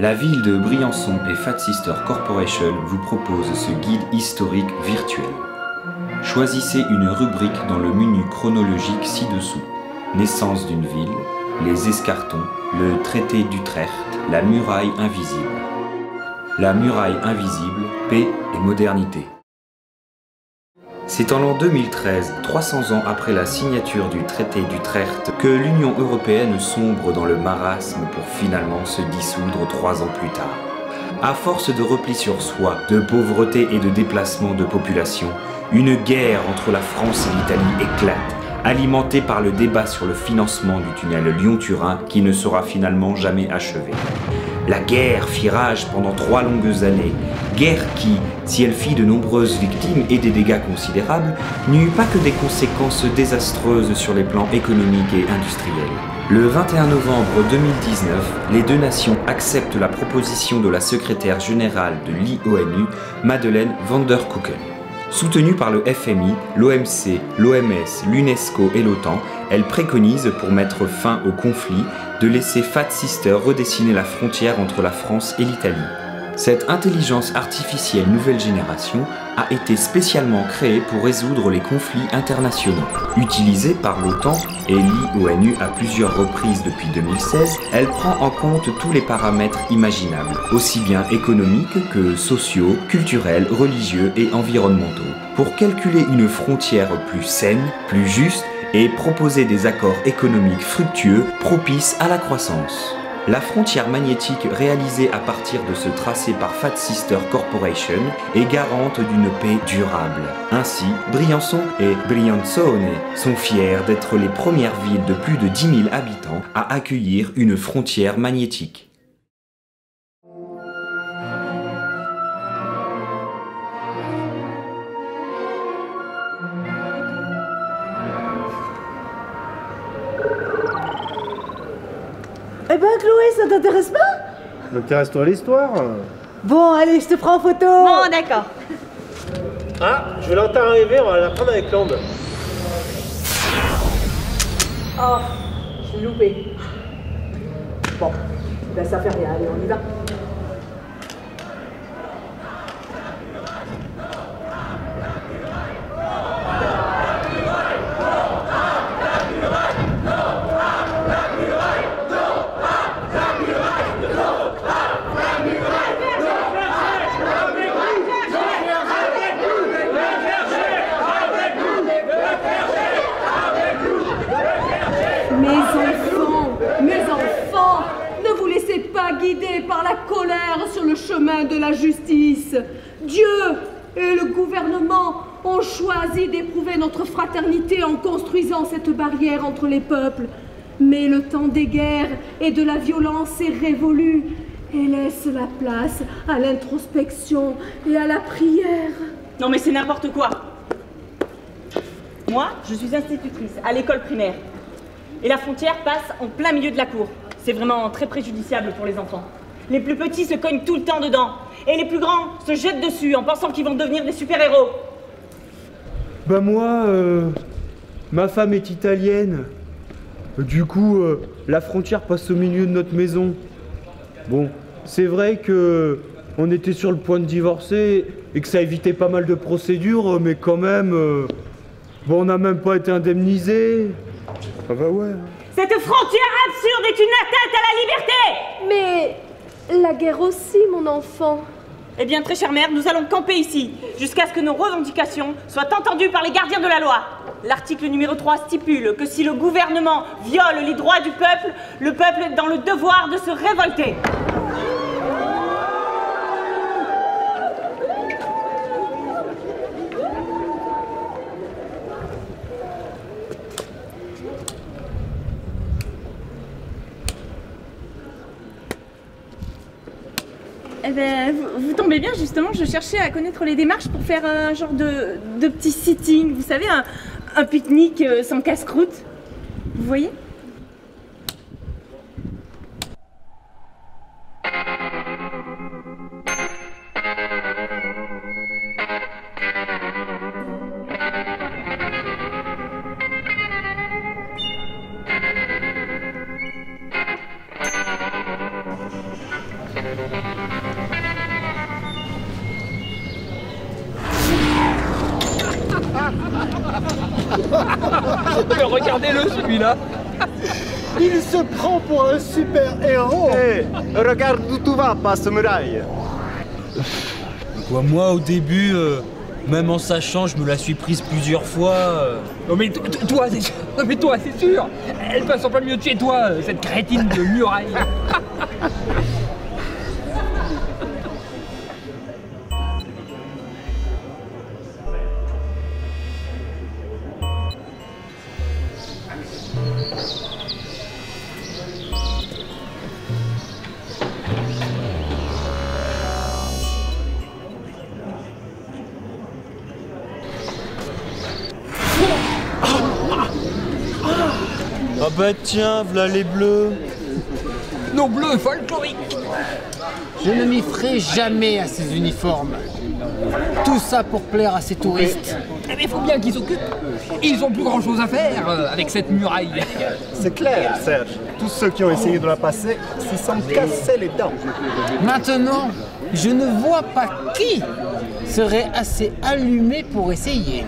La ville de Briançon et Fat Sister Corporation vous proposent ce guide historique virtuel. Choisissez une rubrique dans le menu chronologique ci-dessous. Naissance d'une ville, les escartons, le traité d'Utrecht, la muraille invisible. La muraille invisible, paix et modernité. C'est en l'an 2013, 300 ans après la signature du traité d'Utrecht, que l'Union européenne sombre dans le marasme pour finalement se dissoudre 3 ans plus tard. À force de repli sur soi, de pauvreté et de déplacement de population, une guerre entre la France et l'Italie éclate, alimentée par le débat sur le financement du tunnel Lyon-Turin qui ne sera finalement jamais achevé. La guerre fit rage pendant 3 longues années, guerre qui, si elle fit de nombreuses victimes et des dégâts considérables, n'eut pas que des conséquences désastreuses sur les plans économiques et industriels. Le 21 novembre 2019, les deux nations acceptent la proposition de la secrétaire générale de l'IONU, Madeleine van der Kucken. Soutenue par le FMI, l'OMC, l'OMS, l'UNESCO et l'OTAN, elle préconise, pour mettre fin au conflit, de laisser Fat Sister redessiner la frontière entre la France et l'Italie. Cette intelligence artificielle nouvelle génération a été spécialement créée pour résoudre les conflits internationaux. Utilisée par l'OTAN et l'IONU à plusieurs reprises depuis 2016, elle prend en compte tous les paramètres imaginables, aussi bien économiques que sociaux, culturels, religieux et environnementaux, pour calculer une frontière plus saine, plus juste et proposer des accords économiques fructueux propices à la croissance. La frontière magnétique réalisée à partir de ce tracé par Fat Sister Corporation est garante d'une paix durable. Ainsi, Briançon et Briançone sont fiers d'être les premières villes de plus de 10 000 habitants à accueillir une frontière magnétique. Eh ben Chloé, ça t'intéresse pas? Intéresse-toi à l'histoire. Bon, allez, je te prends en photo. Bon, d'accord. Ah, je l'entends arriver, on va la prendre avec l'onde. Oh, je l'ai loupé. Bon, ben ça fait rien, allez, on y va. Mes enfants, ne vous laissez pas guider par la colère sur le chemin de la justice. Dieu et le gouvernement ont choisi d'éprouver notre fraternité en construisant cette barrière entre les peuples. Mais le temps des guerres et de la violence est révolu et laisse la place à l'introspection et à la prière. Non mais c'est n'importe quoi. Moi, je suis institutrice à l'école primaire. Et la frontière passe en plein milieu de la cour. C'est vraiment très préjudiciable pour les enfants. Les plus petits se cognent tout le temps dedans. Et les plus grands se jettent dessus en pensant qu'ils vont devenir des super-héros. Bah moi, ma femme est italienne. Du coup, la frontière passe au milieu de notre maison. Bon, c'est vrai que on était sur le point de divorcer et que ça évitait pas mal de procédures, mais quand même, bon, on n'a même pas été indemnisés. Ah bah ouais. Cette frontière absurde est une atteinte à la liberté! Mais la guerre aussi, mon enfant. Eh bien, très chère mère, nous allons camper ici, jusqu'à ce que nos revendications soient entendues par les gardiens de la loi. L'article numéro 3 stipule que si le gouvernement viole les droits du peuple, le peuple est dans le devoir de se révolter. Eh ben, vous tombez bien, justement, je cherchais à connaître les démarches pour faire un genre de petit sitting, vous savez, un pique-nique sans casse-croûte. Vous voyez? Mais regardez-le celui-là. Il se prend pour un super-héros. Hé, regarde d'où tu vas, pas samouraï. Moi, au début, même en sachant, je me la suis prise plusieurs fois. Non mais toi, c'est sûr. Elle passe en plein milieu de chez toi, cette crétine de muraille. Ah bah tiens, v'là les bleus. Nos bleus folkloriques. Je ne m'y ferai jamais à ces uniformes. Tout ça pour plaire à ces touristes. Mais faut bien qu'ils s'occupent. Ils ont plus grand chose à faire avec cette muraille. C'est clair, Serge. Tous ceux qui ont essayé de la passer s'y sont cassés les dents. Maintenant, je ne vois pas qui serait assez allumé pour essayer.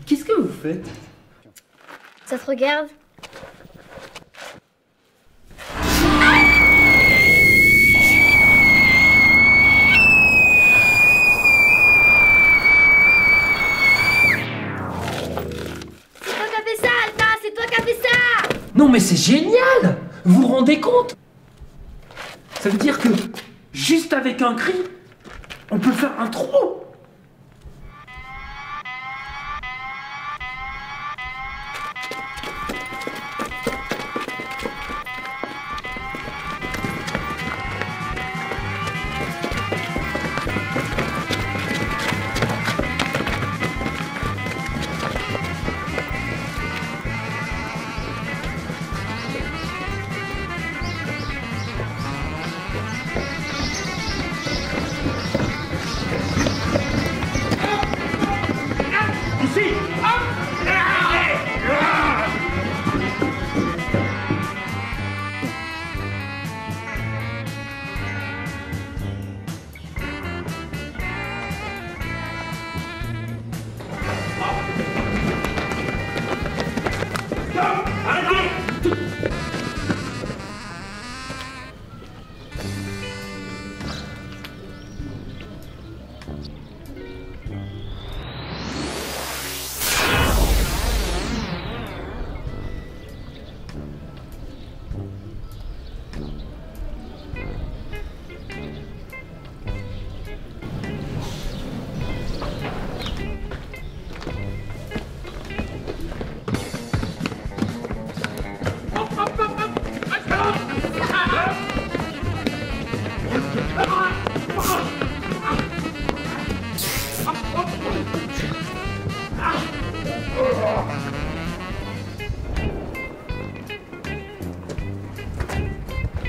Qu'est-ce que vous faites? Ça te regarde? C'est toi qui as fait ça, Alta! C'est toi qui as fait ça! Non mais c'est génial! Vous vous rendez compte? Ça veut dire que juste avec un cri, on peut faire un trou.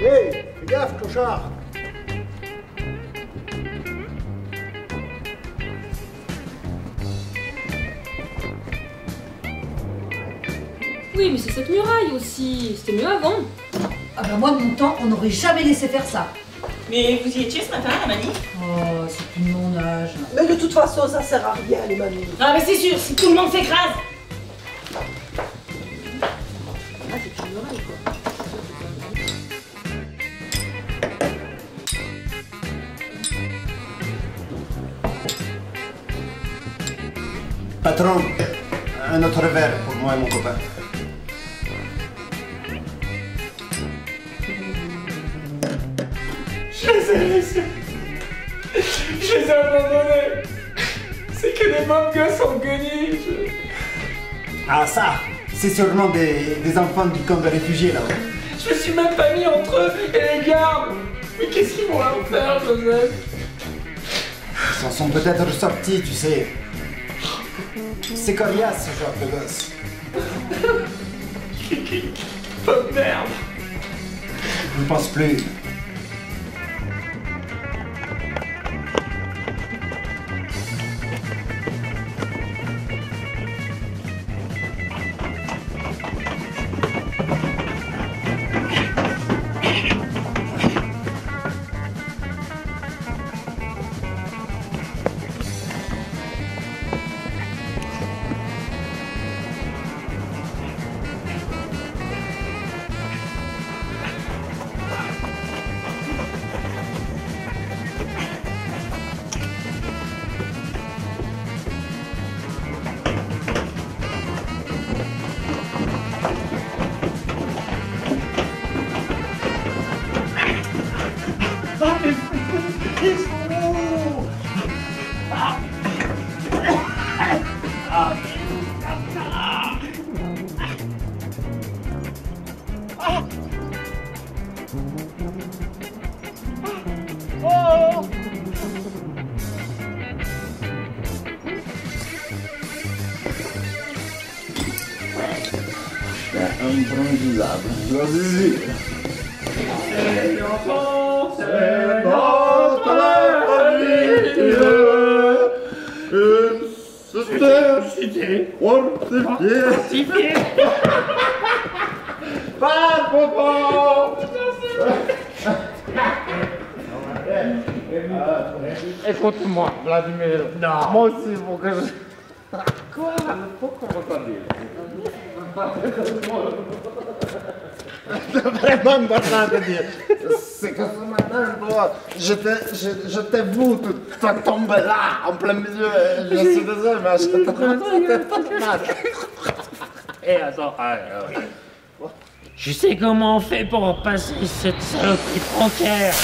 Hé, fais gaffe, clochard. Oui, mais c'est cette muraille aussi. C'était mieux avant. Ah bah moi, de mon temps, on n'aurait jamais laissé faire ça. Mais vous y étiez ce matin, la manif? Oh, c'est plus de mon âge. Mais de toute façon, ça sert à rien, les manifs. Ah mais c'est sûr, si tout le monde s'écrase. Ah, c'est une muraille, quoi. Patron, un autre verre pour moi et mon copain. Je les ai abandonnés. C'est que des mômes gosses en guenilles. Ah ça, c'est sûrement des enfants du camp de réfugiés là-haut. Je me suis même pas mis entre eux et les gardes. Mais qu'est-ce qu'ils vont leur faire, Joseph? s'en sont peut-être ressortis, tu sais. C'est coriace, ce genre de gosse. Oh merde! Je ne pense plus. Vas-y. Les enfants, C'est notre famille. Une cité fortifiée. Pas Popo. Écoute-moi, Vladimir. Non. Moi aussi, faut que je... Quoi? Pourquoi on t'a dit? Vraiment une bonne chose de dire. C'est que ce matin, toi, je t'ai vu, tu as tombé là, en plein milieu. Je suis désolé, mais je t'ai mal. Eh, attends, je sais comment on fait pour passer cette saloperie de frontière.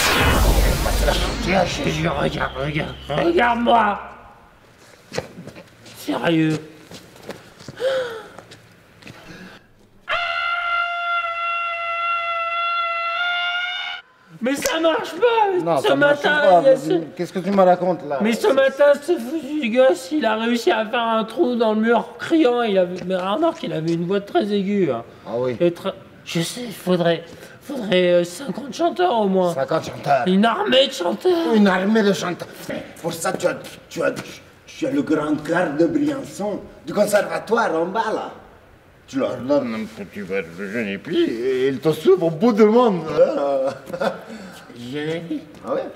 Tiens, je te jure, regarde-moi. Sérieux. Mais ça marche pas! Non, ce ça marche matin, pas. il y a ce... Qu'est-ce que tu me racontes là? Mais ce matin, ce foutu du gosse, il a réussi à faire un trou dans le mur criant. Mais remarque, il avait une voix très aiguë. Hein. Ah oui. Je sais, il faudrait 50 chanteurs au moins. 50 chanteurs. Une armée de chanteurs. Une armée de chanteurs. Pour ça, tu as le grand cœur de Briançon, du conservatoire en bas là. Tu leur donnes un petit verre de jeune et puis ils te suivent au bout du monde. Je l'ai dit. Ah ouais?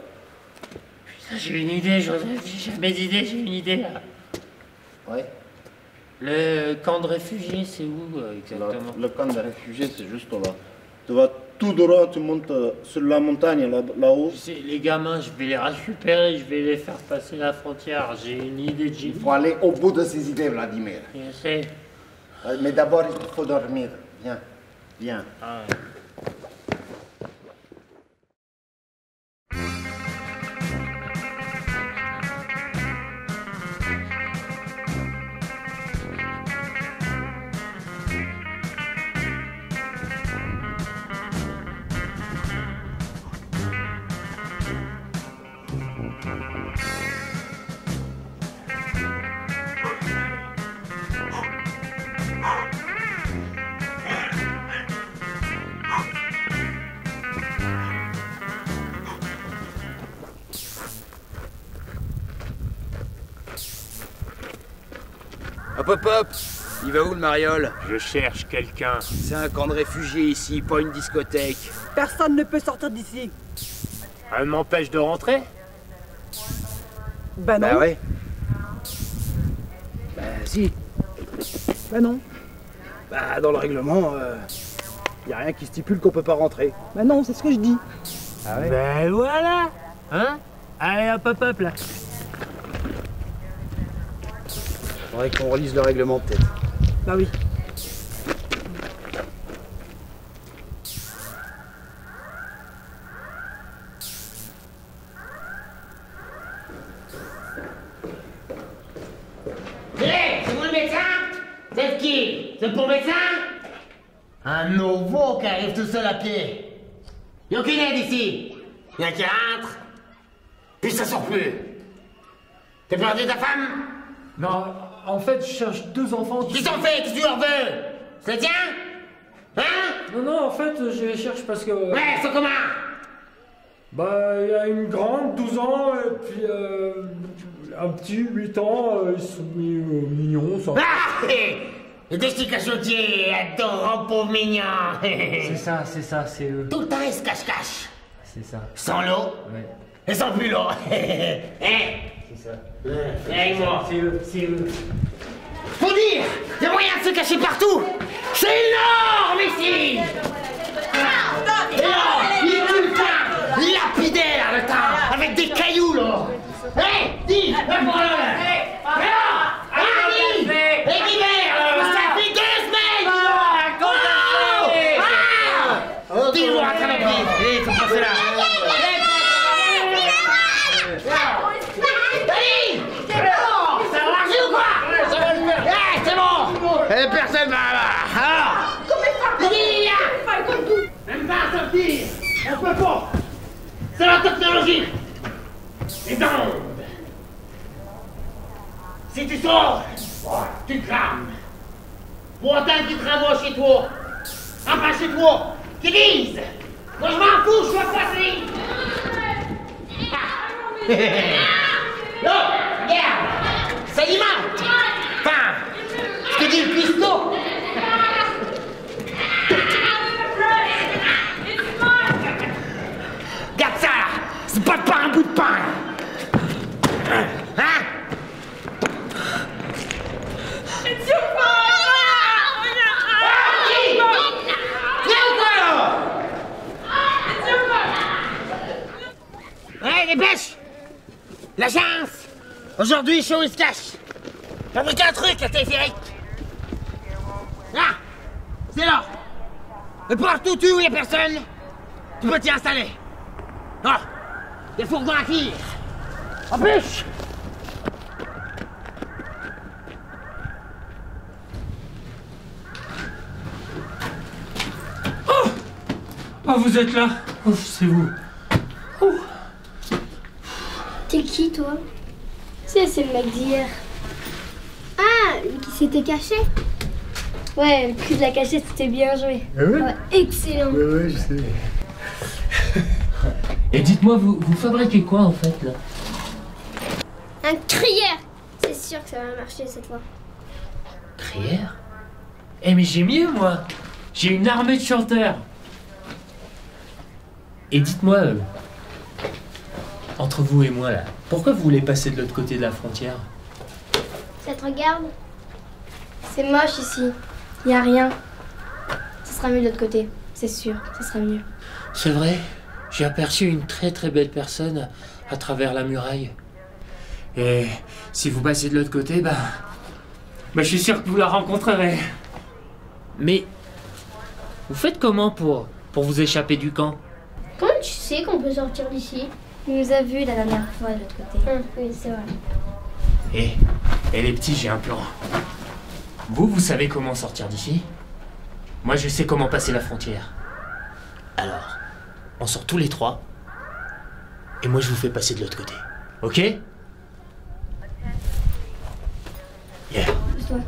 Putain, j'ai une idée, Joseph. J'ai jamais d'idée, j'ai une idée là. Ouais. Le camp de réfugiés, c'est où exactement? Le camp de réfugiés, c'est juste là. Tu vas tout droit, tu montes sur la montagne là-haut. Tu sais, les gamins, je vais les récupérer, je vais les faire passer la frontière. J'ai une idée de génie. Il faut aller au bout de ces idées, Vladimir. Je sais. Mais d'abord, il faut dormir. Viens, viens. Ah. Hop hop hop! Il va où le mariole? Je cherche quelqu'un. C'est un camp de réfugiés ici, pas une discothèque. Personne ne peut sortir d'ici. Elle m'empêche de rentrer? Bah non. Bah ouais. Bah si. Bah non. Bah dans le règlement, y a rien qui stipule qu'on peut pas rentrer. Bah non, c'est ce que je dis. Ah ouais? Ben voilà! Hein? Allez hop hop hop là! Faudrait qu'on relise le règlement peut-être. Bah oui. Hé, c'est vous le médecin? C'est qui? C'est pour médecin? Un nouveau qui arrive tout seul à pied. Y'a aucune aide ici. Y'a qui rentre, puis ça sort plus. T'as perdu ta femme? Non, en fait, je cherche 2 enfants qui... Qui sont faits? Qu'est-ce que tu leur veux? C'est tien? Hein? Non, en fait, je les cherche parce que... Ouais, c'est comment? Bah, il y a une grande, 12 ans, et puis un petit, 8 ans, ils sont mignons, ça. Ah! Et des petits cachotiers, adorants, pauvres mignons. C'est ça, c'est eux. Tout le temps, ils se cachent. C'est ça. Sans l'eau. Ouais. Et sans plus l'eau. C'est ça. Avec moi. C'est eux. Faut dire, il y a moyen de se cacher partout. C'est énorme ici. Et là, il est tout le temps lapidaire le temps, avec des cailloux là. Hé, dis, va pour là. Dis, et l'hiver, ça fait 2 semaines. Dis-moi à travers le pied, faut passer là. Personne va là. Même pas sortir. On peut pas. C'est la technologie. Les ondes. Si tu sors, tu crames. Pour autant qu'ils travaillent chez toi. Enfin chez toi. Qui disent. Moi je m'en fous, je suis passé. Non, regarde. Ça alimente. Enfin. Je te dis le piston. Regarde ça là. C'est pas un bout de pain. Hein? Ouais, dépêche. L'agence. Aujourd'hui, show, il se cache. Fabrique un truc, la téléphérique. Ah! C'est là! Et partout où il y a personne, tu peux t'y installer. Ah! Des fourgons à cuire. En plus! Oh, vous êtes là? Oh, c'est vous. Oh. T'es qui, toi? C'est le mec d'hier. Ah, qui s'était caché? Ouais, le cul de la cachette, c'était bien joué. Ah ouais? Ouais, excellent. Ouais, je sais. Et dites-moi, vous fabriquez quoi en fait là? Un crieur. C'est sûr que ça va marcher cette fois. Crière? Eh mais j'ai mieux moi. J'ai une armée de chanteurs. Et dites-moi, entre vous et moi là, pourquoi vous voulez passer de l'autre côté de la frontière? Ça te regarde? C'est moche ici. Y a rien. Ça sera mieux de l'autre côté. C'est sûr, ça sera mieux. C'est vrai, j'ai aperçu une très très belle personne à travers la muraille. Et si vous passez de l'autre côté, bah je suis sûr que vous la rencontrerez. Mais vous faites comment pour vous échapper du camp? Comment tu sais qu'on peut sortir d'ici? Il nous a vus la dernière fois de l'autre côté. Oui, c'est vrai. Et les petits, j'ai un plan. Vous savez comment sortir d'ici? Moi, je sais comment passer la frontière. Alors, on sort tous les 3. Et moi, je vous fais passer de l'autre côté. Ok? Yeah. Pousse-toi.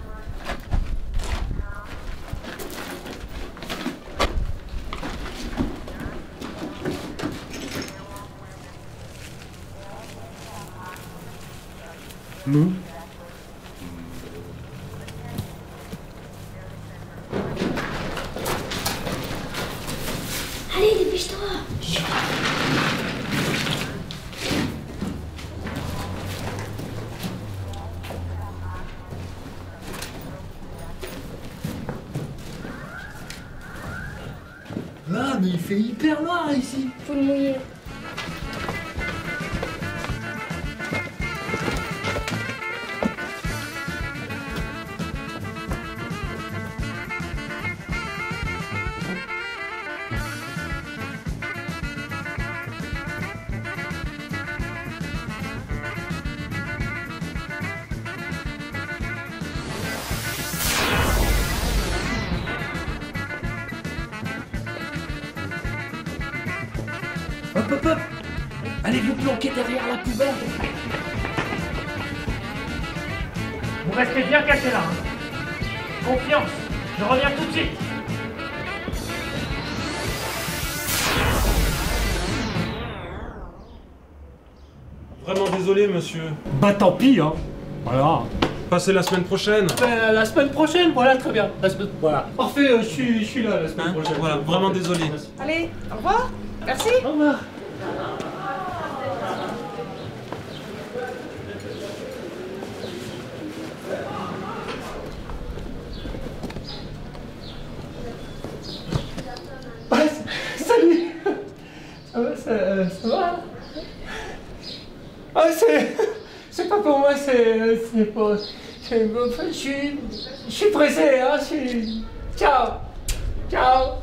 Nous? Allez, dépêche-toi. Ah, mais il fait hyper noir ici. Faut le mouiller. Hop, hop, hop! Allez vous planquer derrière la poubelle! Vous restez bien caché là. Hein. Confiance. Je reviens tout de suite. Vraiment désolé, monsieur. Bah tant pis, hein. Voilà. Passez la semaine prochaine. La semaine prochaine, voilà, très bien. Voilà. Parfait, je suis là la semaine prochaine. Voilà, vraiment désolé. Allez, au revoir. Merci. Au revoir. Salut. Ça va? Ah, c'est pas pour moi, c'est pour... Je suis pressé, hein, Ciao. Ciao.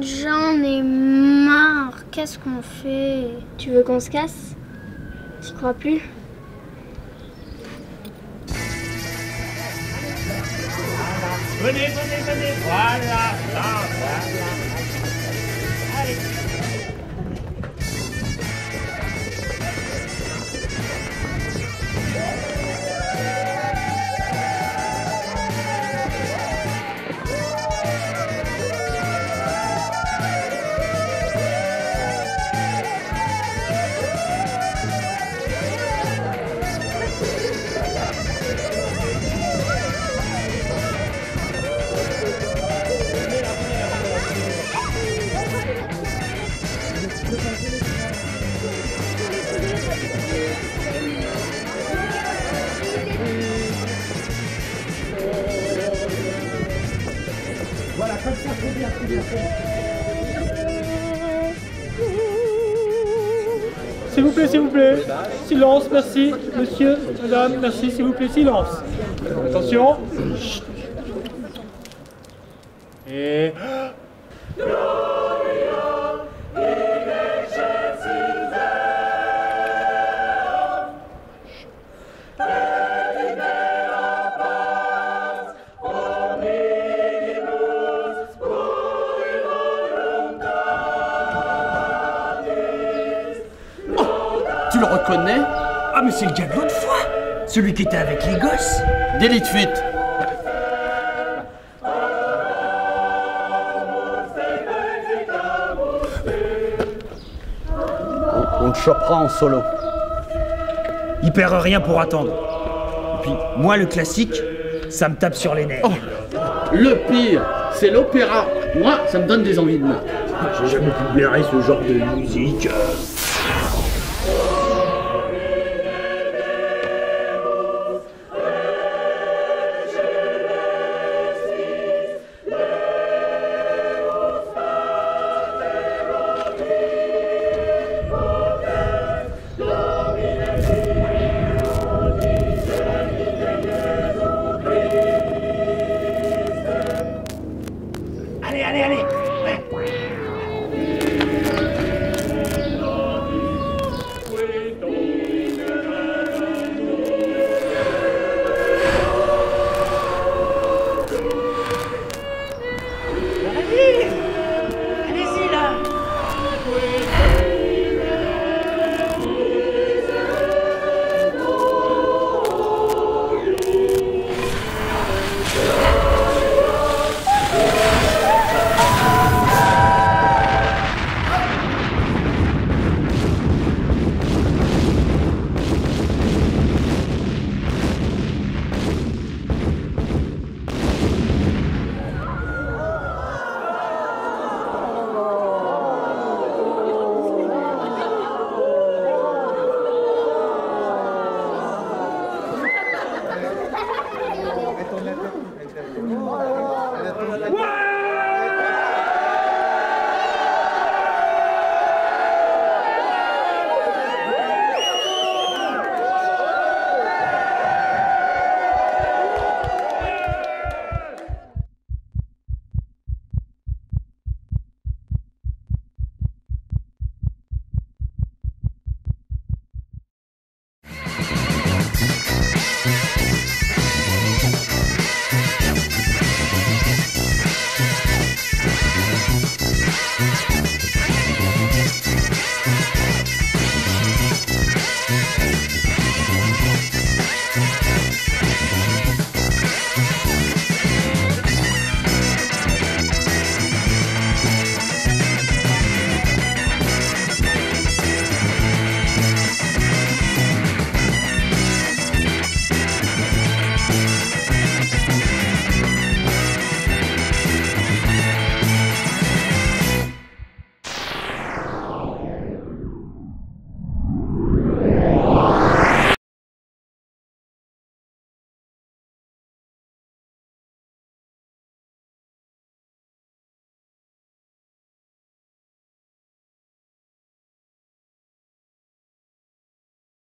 J'en ai marre. Qu'est-ce qu'on fait? Tu veux qu'on se casse? J'y crois plus. Venez, voilà. Allez. Voilà, comme ça, c'est bien, c'est bien. S'il vous plaît. Silence, merci. Monsieur, madame, merci, s'il vous plaît, silence. Attention. Chut. Et... Tu le reconnais? Ah mais c'est le gars de l'autre fois! Celui qui était avec les gosses! Délit de fuite! On le chopera en solo. Il perd rien pour attendre. Et puis, moi le classique, ça me tape sur les nerfs. Oh, le pire, c'est l'opéra. Moi, ça me donne des envies de meurtre. J'ai jamais pu blairer ce genre de musique.